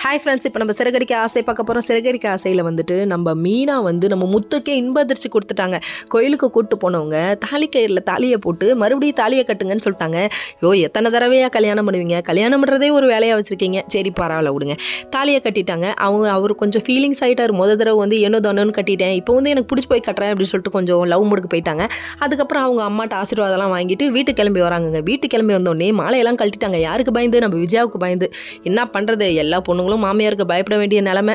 Hi friends, இப்போ நம்ம சிறகடிக்க ஆசை பார்க்க போகிறோம். சிறகடிக்க ஆசையில் வந்துட்டு நம்ம மீனா வந்து நம்ம முத்துக்கே இன்ப அதிர்ச்சி கொடுத்துட்டாங்க. கோயிலுக்கு கூப்பிட்டு போனவங்க தாலி கயிறில் தாலியை போட்டு மறுபடியும் தாலியை கட்டுங்கன்னு சொல்லிட்டாங்க. எத்தனை தடவையாக கல்யாணம் பண்ணுவீங்க? கல்யாணம் பண்ணுறதே ஒரு வேலையாக வச்சுருக்கீங்க. சரி பரவாயில்ல விடுங்க. தாலியை கட்டிட்டாங்க. அவர் கொஞ்சம் ஃபீலிங்ஸ் ஆகிட்டார். தடவை வந்து என்னோ தானோன்னு கட்டிட்டேன், இப்போ வந்து எனக்கு பிடிச்சி போய் கட்டுறேன் அப்படின்னு சொல்லிட்டு கொஞ்சம் லவ் முடுக்கு போயிட்டாங்க. அதுக்கப்புறம் அவங்க அம்மாட்ட ஆசீர்வாதம்லாம் வாங்கிட்டு வீட்டுக்கு கிளம்பி வராங்க. வீட்டுக்கு கிளம்பி வந்தோடனே மாலையெல்லாம் கழட்டிட்டாங்க. யாருக்கு பயந்து? நம்ம விஜயாவுக்கு பயந்து. என்ன பண்ணுறது, எல்லா பொண்ணுங்களும் மாமியாருக்கு பயப்பட வேண்டிய நிலைமை.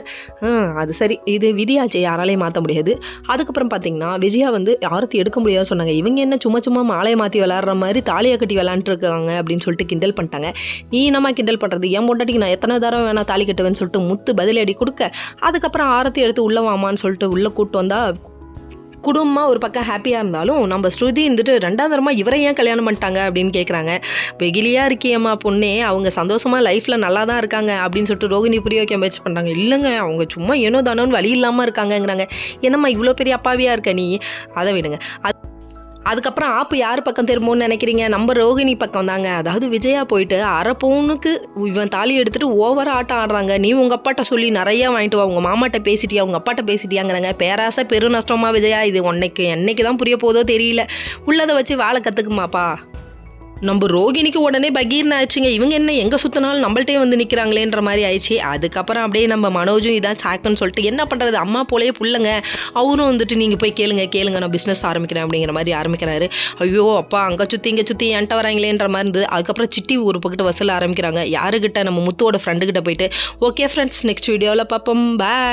அது சரி, இது விதியாச்சே, யாராலையும் மாற்ற முடியாது. அதுக்கப்புறம் பார்த்தீங்கன்னா விஜயா வந்து ஆரத்தி எடுக்க முடியாது சொன்னாங்க. இவங்க என்ன சும்மா மாலையை மாற்றி விளாட்ற மாதிரி தாலியை கட்டி விளாண்டுட்டு இருக்காங்க அப்படின்னு சொல்லிட்டு கிண்டல் பண்ணிட்டாங்க. நீ என்னம்மா கிண்டல் பண்ணுறது? என் பொண்டாட்டிக்கு நான் எத்தனை தடவை வேணா தாலி கட்டுவேன்னு சொல்லிட்டு முத்து பதிலடி கொடுக்க, அதுக்கப்புறம் ஆரத்தி எடுத்து உள்ளே வாமான்னு சொல்லிட்டு உள்ளே கூப்பிட்டு வந்தா குடும்பமாக ஒரு பக்கம் ஹாப்பியாக இருந்தாலும் நம்ம ஸ்ருதி இருந்துட்டு ரெண்டாவது தரமாக இவரை ஏன் கல்யாணம் பண்ணிட்டாங்க அப்படின்னு கேட்குறாங்க. வெகிலியாக இருக்கியம்மா பொண்ணே, அவங்க சந்தோஷமாக லைஃப்பில் நல்லா தான் இருக்காங்க அப்படின்னு சொல்லிட்டு ரோகிணி புரிய வைக்க முயற்சி பண்ணுறாங்க. இல்லைங்க, அவங்க சும்மா ஏனோ தானோன்னு வழி இல்லாமல் இருக்காங்கங்கிறாங்க. என்னம்மா இவ்வளோ பெரிய அப்பாவியாக இருக்க நீ? அதை விடுங்க. அதுக்கப்புறம் ஆப்பு யார் பக்கம் திரும்பும்னு நினைக்கிறீங்க? நம்ம ரோகிணி பக்கம் தாங்க. அதாவது விஜயா போயிட்டு அரை பவுனுக்கு இவன் தாலி எடுத்துட்டு ஓவராக ஆட்டம் ஆடுறாங்க. நீ உங்கள் அப்பாட்ட சொல்லி நிறையா வாங்கிட்டு வா, உங்கள் மாமாட்ட பேசிட்டியா, உங்கள் அப்பாட்ட பேசிட்டியாங்கிறாங்க. பேராசை பெரு நஷ்டமா விஜயா? இது என்னைக்கு தான் புரிய போதோ தெரியல. உள்ளதை வச்சு வாழை கற்றுக்குமாப்பா. நம்ம ரோகிணிக்கு உடனே பகீர்னு ஆயிடுச்சுங்க. இவங்க என்ன எங்கே சுற்றினாலும் நம்மள்ட்டே வந்து நிற்கிறாங்களேன்ற மாதிரி ஆயிடுச்சு. அதுக்கப்புறம் அப்படியே நம்ம மனோஜும் இதான் சாக்குன்னு சொல்லிட்டு என்ன பண்ணுறது, அம்மா போலேயே புள்ளைங்க, அவரும் வந்துட்டு நீங்கள் போய் கேளுங்க நான் பிஸ்னஸ் ஆரம்பிக்கிறேன் அப்படிங்கிற மாதிரி ஆரம்பிக்கிறாரு. ஐயோ அப்பா, அங்கே சுற்றி இங்கே சுற்றி என்கிட்ட வராங்களேன்ற மாதிரி இருந்தது. அதுக்கப்புறம் சிட்டி ஒரு பக்கத்து வசூல் ஆரம்பிக்கிறாங்க. யாருக்கிட்ட? நம்ம முத்துவோட ஃப்ரெண்டுக்கிட்ட போயிட்டு. ஓகே ஃப்ரெண்ட்ஸ், நெக்ஸ்ட் வீடியோவில் பார்ப்போம். பாய்.